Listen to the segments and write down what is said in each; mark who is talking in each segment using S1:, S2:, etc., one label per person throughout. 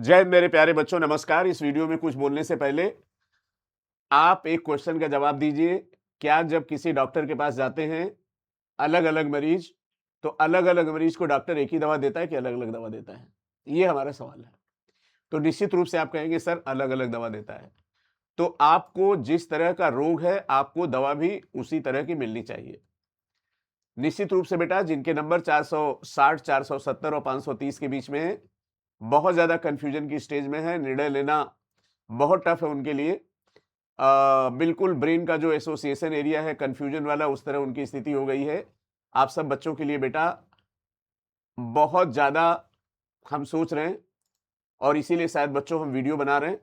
S1: जय हिंद मेरे प्यारे बच्चों, नमस्कार। इस वीडियो में कुछ बोलने से पहले आप एक क्वेश्चन का जवाब दीजिए। क्या जब किसी डॉक्टर के पास जाते हैं अलग अलग मरीज, तो अलग अलग मरीज को डॉक्टर एक ही दवा देता है कि अलग अलग दवा देता है? ये हमारा सवाल है। तो निश्चित रूप से आप कहेंगे सर अलग अलग दवा देता है। तो आपको जिस तरह का रोग है आपको दवा भी उसी तरह की मिलनी चाहिए। निश्चित रूप से बेटा, जिनके नंबर 460, 470 और 530 के बीच में है, बहुत ज्यादा कंफ्यूजन की स्टेज में है, निर्णय लेना बहुत टफ है उनके लिए। बिल्कुल ब्रेन का जो एसोसिएशन एरिया है कंफ्यूजन वाला, उस तरह उनकी स्थिति हो गई है। आप सब बच्चों के लिए बेटा बहुत ज़्यादा हम सोच रहे हैं और इसीलिए शायद बच्चों हम वीडियो बना रहे हैं,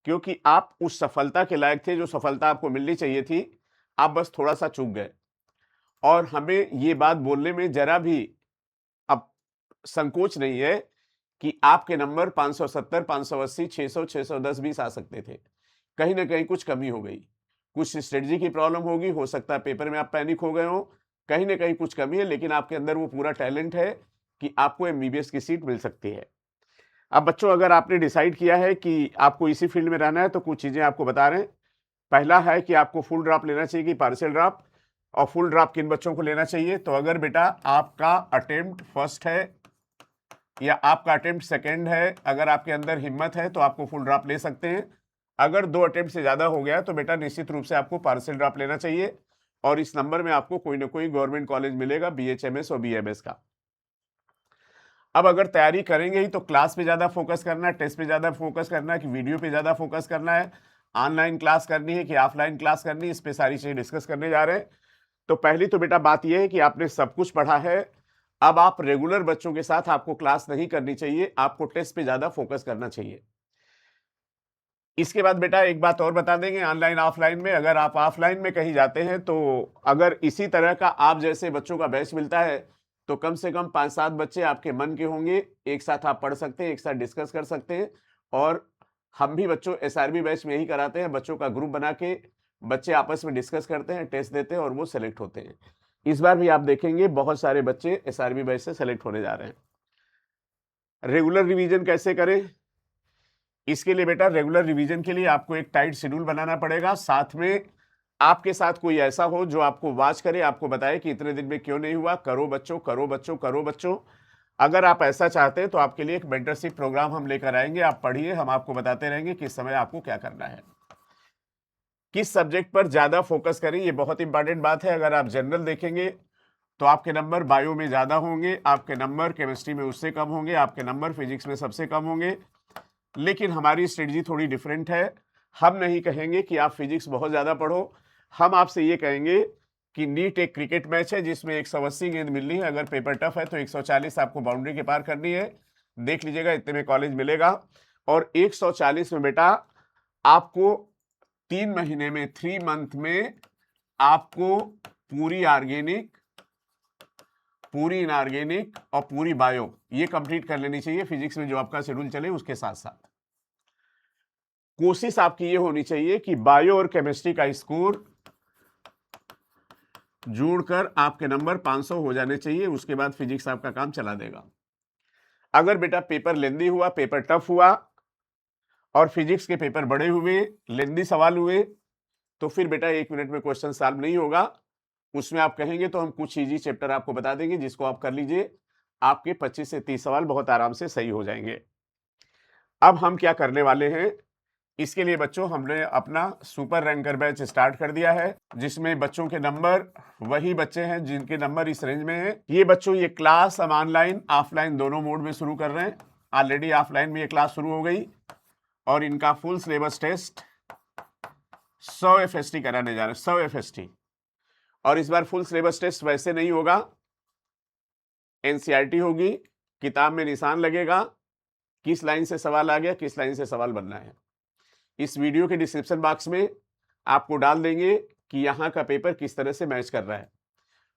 S1: क्योंकि आप उस सफलता के लायक थे जो सफलता आपको मिलनी चाहिए थी। आप बस थोड़ा-सा चूक गए और हमें ये बात बोलने में ज़रा भी अब संकोच नहीं है कि आपके नंबर 570, 580, 600, 610 भी आ सकते थे। कहीं न कहीं कुछ कमी हो गई, कुछ स्ट्रेटजी की प्रॉब्लम होगी, हो सकता है पेपर में आप पैनिक हो गए हो, कहीं न कहीं कुछ कमी है, लेकिन आपके अंदर वो पूरा टैलेंट है कि आपको एमबीबीएस की सीट मिल सकती है। अब बच्चों, अगर आपने डिसाइड किया है कि आपको इसी फील्ड में रहना है तो कुछ चीज़ें आपको बता रहे हैं। पहला है कि आपको फुल ड्रॉप लेना चाहिए कि पार्शियल ड्रॉप, और फुल ड्रॉप किन बच्चों को लेना चाहिए? तो अगर बेटा आपका अटेम्प्ट फर्स्ट है या आपका अटेम्प्ट सेकंड है, अगर आपके अंदर हिम्मत है तो आपको फुल ड्रॉप ले सकते हैं। अगर 2 अटेम्प्ट से ज़्यादा हो गया तो बेटा निश्चित रूप से आपको पार्शियल ड्रॉप लेना चाहिए, और इस नंबर में आपको कोई ना कोई गवर्नमेंट कॉलेज मिलेगा बीएचएमएस और बीएमएस का। अब अगर तैयारी करेंगे ही तो क्लास पे ज़्यादा फोकस करना है, टेस्ट पे ज़्यादा फोकस करना है कि वीडियो पे ज़्यादा फोकस करना है, ऑनलाइन क्लास करनी है कि ऑफलाइन क्लास करनी है, इस पे सारी चीज़ें डिस्कस करने जा रहे हैं। तो पहली तो बेटा बात यह है कि आपने सब कुछ पढ़ा है, अब आप रेगुलर बच्चों के साथ आपको क्लास नहीं करनी चाहिए, आपको टेस्ट पे ज़्यादा फोकस करना चाहिए। इसके बाद बेटा एक बात और बता देंगे, ऑनलाइन ऑफलाइन में अगर आप ऑफलाइन में कहीं जाते हैं तो अगर इसी तरह का आप जैसे बच्चों का बैच मिलता है तो कम से कम 5-7 बच्चे आपके मन के होंगे, एक साथ आप पढ़ सकते हैं, एक साथ डिस्कस कर सकते हैं। और हम भी बच्चों एसआरबी बैच में यही कराते हैं, बच्चों का ग्रुप बना के बच्चे आपस में डिस्कस करते हैं, टेस्ट देते हैं और वो सेलेक्ट होते हैं। इस बार भी आप देखेंगे बहुत सारे बच्चे एसआरबी बैच से सेलेक्ट होने जा रहे हैं। रेगुलर रिवीजन कैसे करें? इसके लिए बेटा रेगुलर रिवीजन के लिए आपको एक टाइट शेड्यूल बनाना पड़ेगा, साथ में आपके साथ कोई ऐसा हो जो आपको वॉच करे, आपको बताए कि इतने दिन में क्यों नहीं हुआ, करो बच्चों, करो बच्चों, करो बच्चों। अगर आप ऐसा चाहते हैं तो आपके लिए एक मेंटरशिप प्रोग्राम हम लेकर आएंगे, आप पढ़िए, हम आपको बताते रहेंगे किस समय आपको क्या करना है, किस सब्जेक्ट पर ज्यादा फोकस करें। ये बहुत इंपॉर्टेंट बात है। अगर आप जनरल देखेंगे तो आपके नंबर बायो में ज्यादा होंगे, आपके नंबर केमिस्ट्री में उससे कम होंगे, आपके नंबर फिजिक्स में सबसे कम होंगे। लेकिन हमारी स्ट्रेटजी थोड़ी डिफरेंट है। हम नहीं कहेंगे कि आप फिजिक्स बहुत ज़्यादा पढ़ो, हम आपसे ये कहेंगे कि नीट एक क्रिकेट मैच है जिसमें 180 गेंद मिलनी है। अगर पेपर टफ है तो 140 आपको बाउंड्री के पार करनी है। देख लीजिएगा इतने में कॉलेज मिलेगा। और 140 में बेटा आपको 3 महीने में, 3 मंथ में आपको पूरी ऑर्गेनिक, पूरी इनऑर्गेनिक और पूरी बायो ये कंप्लीट कर लेनी चाहिए फिजिक्स में, जो आपका शेड्यूल चले उसके साथ साथ। कोशिश आपकी ये होनी चाहिए कि बायो और केमिस्ट्री का स्कोर जोड़कर आपके नंबर 500 हो जाने चाहिए, उसके बाद फिजिक्स आपका काम चला देगा। अगर बेटा पेपर लेंदी हुआ, पेपर टफ हुआ और फिजिक्स के पेपर बड़े हुए, लेंदी सवाल हुए, तो फिर बेटा 1 मिनट में क्वेश्चन सॉल्व नहीं होगा। उसमें आप कहेंगे तो हम कुछ इजी चैप्टर आपको बता देंगे जिसको आप कर लीजिए, आपके 25 से 30 सवाल बहुत आराम से सही हो जाएंगे। अब हम क्या करने वाले हैं, इसके लिए बच्चों हमने अपना सुपर रैंकर बैच स्टार्ट कर दिया है, जिसमें बच्चों के नंबर वही बच्चे हैं जिनके नंबर इस रेंज में हैं। ये बच्चों ये क्लास हम ऑनलाइन ऑफलाइन दोनों मोड में शुरू कर रहे हैं। ऑलरेडी ऑफलाइन में ये क्लास शुरू हो गई और इनका फुल सिलेबस टेस्ट 100 एफएसटी कराने जा रहे हैं, 100 एफएसटी। और इस बार फुल सिलेबस टेस्ट वैसे नहीं होगा, एनसीईआरटी होगी, किताब में निशान लगेगा, किस लाइन से सवाल आ गया, किस लाइन से सवाल बनना है। इस वीडियो के डिस्क्रिप्शन बॉक्स में आपको डाल देंगे कि यहाँ का पेपर किस तरह से मैच कर रहा है,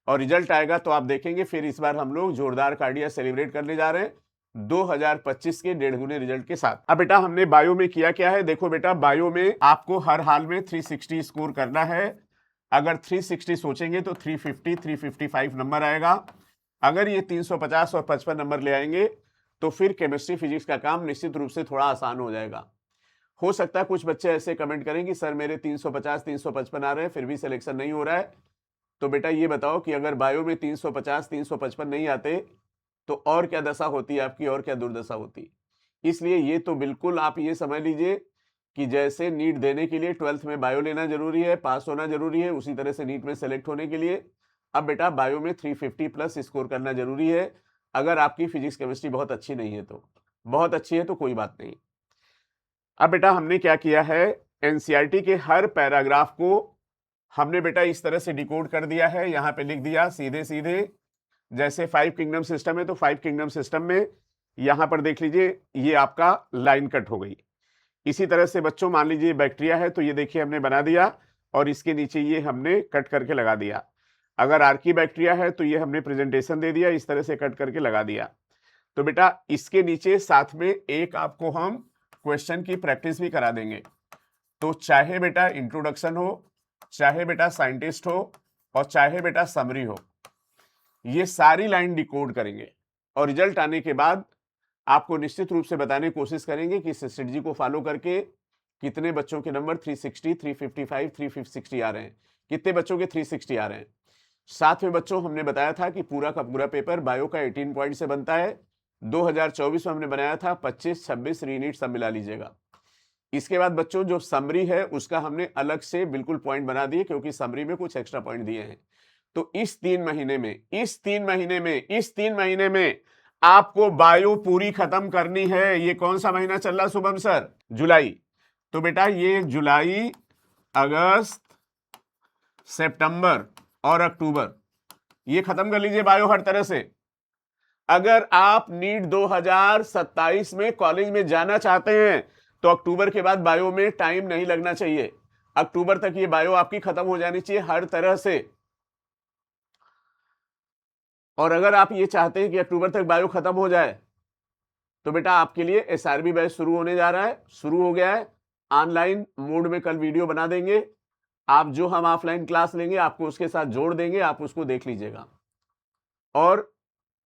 S1: और रिजल्ट आएगा तो आप देखेंगे। फिर इस बार हम लोग जोरदार कार्डिया सेलिब्रेट करने जा रहे हैं 2025 के 1.5 गुने रिजल्ट के साथ। अब बेटा हमने बायो में किया क्या है, देखो बेटा बायो में आपको हर हाल में 360 स्कोर करना है। अगर 360 सोचेंगे तो 350, 355 नंबर आएगा। अगर ये 350 और 55 नंबर ले आएंगे तो फिर केमिस्ट्री फिजिक्स का काम निश्चित रूप से थोड़ा आसान हो जाएगा। हो सकता है कुछ बच्चे ऐसे कमेंट करें कि सर मेरे 350 355 आ रहे हैं फिर भी सिलेक्शन नहीं हो रहा है। तो बेटा ये बताओ कि अगर बायो में 350 355 नहीं आते तो और क्या दशा होती है आपकी, और क्या दुर्दशा होती। इसलिए ये तो बिल्कुल आप ये समझ लीजिए कि जैसे नीट देने के लिए 12th में बायो लेना जरूरी है, पास होना जरूरी है, उसी तरह से नीट में सेलेक्ट होने के लिए अब बेटा बायो में 350 प्लस स्कोर करना जरूरी है। अगर आपकी फिजिक्स केमिस्ट्री बहुत अच्छी नहीं है तो, बहुत अच्छी है तो कोई बात नहीं। अब बेटा हमने क्या किया है, एनसीईआरटी के हर पैराग्राफ को हमने बेटा इस तरह से डिकोड कर दिया है, यहां पे लिख दिया सीधे सीधे। जैसे 5 किंगडम सिस्टम है तो 5 किंगडम सिस्टम में यहां पर देख लीजिए ये आपका लाइन कट हो गई। इसी तरह से बच्चों मान लीजिए बैक्टीरिया है तो ये देखिए हमने बना दिया और इसके नीचे ये हमने कट करके लगा दिया। अगर आर्की बैक्टीरिया है तो ये हमने प्रेजेंटेशन दे दिया, इस तरह से कट करके लगा दिया। तो बेटा इसके नीचे साथ में एक आपको हम क्वेश्चन की प्रैक्टिस भी करा देंगे। तो चाहे बेटा इंट्रोडक्शन हो, चाहे बेटा साइंटिस्ट हो, और चाहे बेटा समरी हो, ये सारी लाइन डिकोड करेंगे और रिजल्ट आने के बाद आपको निश्चित रूप से बताने की कोशिश करेंगे कि इस स्ट्रेटजी को फॉलो करके कितने बच्चों के नंबर 360, 355, 360 आ रहे हैं, कितने बच्चों के 360 आ रहे हैं। साथ में बच्चों हमने बताया था कि पूरा का पूरा पेपर बायो का 18 पॉइंट से बनता है। 2024 में हमने बनाया था 25, 26 रीनीट सब मिला लीजिएगा। इसके बाद बच्चों जो समरी है उसका हमने अलग से बिल्कुल पॉइंट बना दिए क्योंकि समरी में कुछ एक्स्ट्रा पॉइंट दिए हैं। तो इस 3 महीने में आपको बायो पूरी खत्म करनी है। ये कौन सा महीना चल रहा शुभम सर? जुलाई। तो बेटा ये जुलाई, अगस्त, सितंबर और अक्टूबर ये खत्म कर लीजिए बायो हर तरह से। अगर आप नीट 2027 में कॉलेज में जाना चाहते हैं तो अक्टूबर के बाद बायो में टाइम नहीं लगना चाहिए। अक्टूबर तक ये बायो आपकी खत्म हो जानी चाहिए हर तरह से। और अगर आप ये चाहते हैं कि अक्टूबर तक बायो खत्म हो जाए तो बेटा आपके लिए एसआरबी बैच शुरू होने जा रहा है, शुरू हो गया है। ऑनलाइन मोड में कल वीडियो बना देंगे, आप जो हम ऑफलाइन क्लास लेंगे आपको उसके साथ जोड़ देंगे, आप उसको देख लीजिएगा। और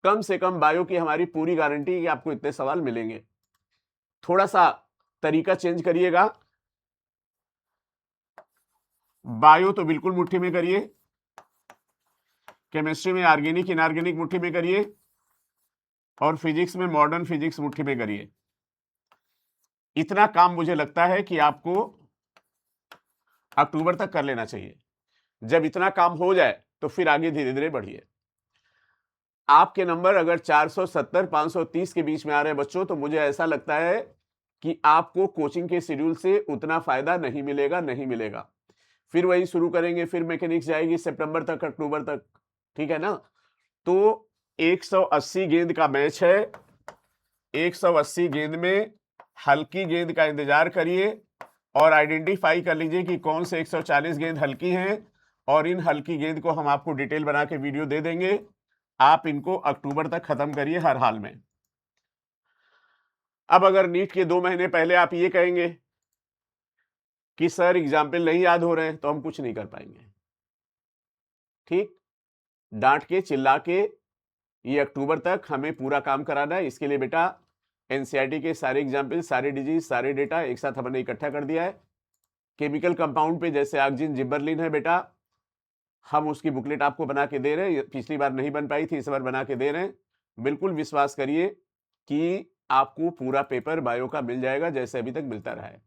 S1: कम से कम बायो की हमारी पूरी गारंटी कि आपको इतने सवाल मिलेंगे। थोड़ा सा तरीका चेंज करिएगा। बायो तो बिल्कुल मुट्ठी में करिए, केमिस्ट्री में ऑर्गेनिक इनऑर्गेनिक मुट्ठी में करिए, और फिजिक्स में मॉडर्न फिजिक्स मुट्ठी में करिए। इतना काम मुझे लगता है कि आपको अक्टूबर तक कर लेना चाहिए। जब इतना काम हो जाए तो फिर आगे धीरे धीरे बढ़िए। आपके नंबर अगर 470 530 के बीच में आ रहे हैं बच्चों तो मुझे ऐसा लगता है कि आपको कोचिंग के शेड्यूल से उतना फायदा नहीं मिलेगा। फिर वही शुरू करेंगे, फिर मैकेनिक्स जाएगी सितंबर तक, अक्टूबर तक, ठीक है ना। तो 180 गेंद का मैच है। 180 गेंद में हल्की गेंद का इंतजार करिए और आइडेंटिफाई कर लीजिए कि कौन से 140 गेंद हल्की हैं, और इन हल्की गेंद को हम आपको डिटेल बना के वीडियो दे देंगे। आप इनको अक्टूबर तक खत्म करिए हर हाल में। अब अगर नीट के 2 महीने पहले आप ये कहेंगे कि सर एग्जाम्पल नहीं याद हो रहे हैं तो हम कुछ नहीं कर पाएंगे। ठीक, डांट के चिल्ला के ये अक्टूबर तक हमें पूरा काम कराना है। इसके लिए बेटा एनसीईआरटी के सारे एग्जाम्पल, सारे डिजीज, सारे डेटा एक साथ हमने इकट्ठा कर दिया है। केमिकल कंपाउंड पे जैसे ऑक्सीजन जिब्बरलिन है बेटा, हम उसकी बुकलेट आपको बना के दे रहे हैं। पिछली बार नहीं बन पाई थी, इस बार बना के दे रहे हैं। बिल्कुल विश्वास करिए कि आपको पूरा पेपर बायो का मिल जाएगा जैसे अभी तक मिलता रहा है।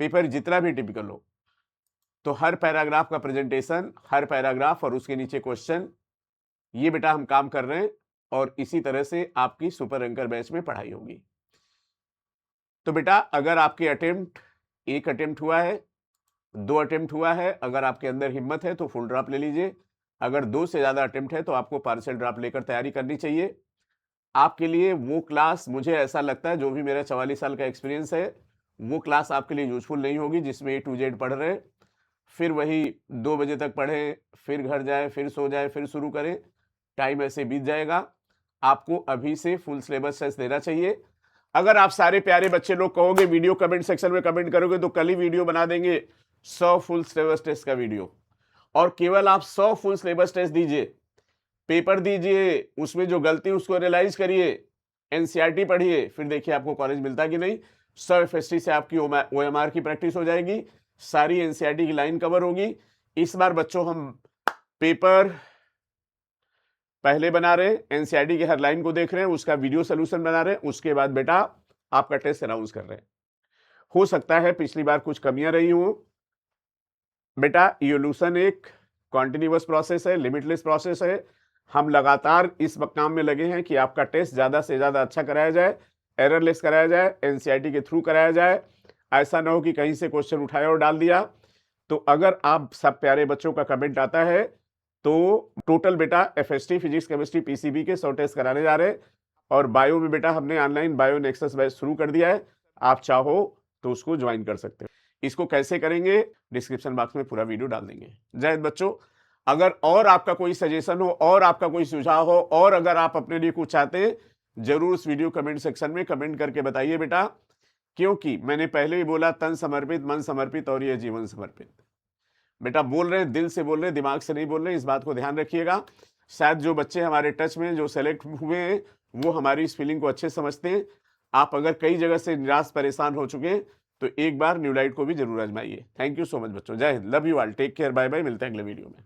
S1: पेपर जितना भी टिपिकल हो, तो हर पैराग्राफ का प्रेजेंटेशन, हर पैराग्राफ और उसके नीचे क्वेश्चन, ये बेटा हम काम कर रहे हैं और इसी तरह से आपकी सुपर रैंकर बैच में पढ़ाई होगी। तो बेटा अगर आपके अटेम्प्ट 1 अटेम्प्ट हुआ है, 2 अटेम्प्ट हुआ है, अगर आपके अंदर हिम्मत है तो फुल ड्रॉप ले लीजिए। अगर 2 से ज्यादा अटेम्प्ट है तो आपको पार्शियल ड्रॉप लेकर तैयारी करनी चाहिए। आपके लिए वो क्लास, मुझे ऐसा लगता है, जो भी मेरा 44 साल का एक्सपीरियंस है, वो क्लास आपके लिए यूजफुल नहीं होगी जिसमें A to Z पढ़ रहे, फिर वही 2 बजे तक पढ़े, फिर घर जाए, फिर सो जाए, फिर शुरू करें। टाइम ऐसे बीत जाएगा। आपको अभी से फुल सिलेबस टेस्ट देना चाहिए। अगर आप सारे प्यारे बच्चे लोग कहोगे, वीडियो कमेंट सेक्शन में कमेंट करोगे, तो कल ही वीडियो बना देंगे 100 फुल सिलेबस टेस्ट का वीडियो। और केवल आप 100 फुल सिलेबस टेस्ट दीजिए, पेपर दीजिए, उसमें जो गलती उसको एनालाइज करिए, एनसीईआरटी पढ़िए, फिर देखिए आपको कॉलेज मिलता कि नहीं। 100 एफएसटी से आपकी ओएमआर की प्रैक्टिस हो जाएगी, सारी एनसीईआरटी की लाइन कवर होगी। इस बार बच्चों हम पेपर पहले बना रहे हैं, एनसीईआरटी की हर लाइन को देख रहे हैं, उसका वीडियो सोल्यूशन बना रहे हैं, उसके बाद बेटा आपका टेस्ट अनाउंस कर रहे हैं। हो सकता है पिछली बार कुछ कमियां रही हो बेटा। इवोल्यूशन एक कॉन्टिन्यूअस प्रोसेस है, लिमिटलेस प्रोसेस है। हम लगातार इस काम में लगे हैं कि आपका टेस्ट ज़्यादा से ज़्यादा अच्छा कराया जाए, एररलेस कराया जाए, एनसीईआरटी के थ्रू कराया जाए। ऐसा ना हो कि कहीं से क्वेश्चन उठाया और डाल दिया। तो अगर आप सब प्यारे बच्चों का कमेंट आता है तो टोटल बेटा एफएसटी, फिजिक्स, केमिस्ट्री, पीसीबी के 100 टेस्ट कराने जा रहे हैं। और बायो में बेटा हमने ऑनलाइन बायो नेक्सस बैच शुरू कर दिया है, आप चाहो तो उसको ज्वाइन कर सकते हो। इसको कैसे करेंगे डिस्क्रिप्शन बॉक्स में पूरा वीडियो डाल देंगे। जय हिंद बच्चों। अगर और आपका कोई सजेशन हो और आपका कोई सुझाव हो और अगर आप अपने लिए कुछ चाहते हैं, जरूर उस वीडियो कमेंट सेक्शन में कमेंट करके बताइए बेटा, क्योंकि मैंने पहले ही बोला तन समर्पित, मन समर्पित और ये जीवन समर्पित। बेटा बोल रहे हैं, दिल से बोल रहे हैं, दिमाग से नहीं बोल रहे हैं, इस बात को ध्यान रखिएगा। शायद जो बच्चे हमारे टच में जो सेलेक्ट हुए हैं वो हमारी इस फीलिंग को अच्छे समझते हैं। आप अगर कई जगह से निराश परेशान हो चुके हैं तो एक बार न्यूलाइट को भी जरूर आजमाइए। थैंक यू सो मच बच्चों, जय हिंद, love you all, take care, bye bye, मिलते हैं अगले वीडियो में।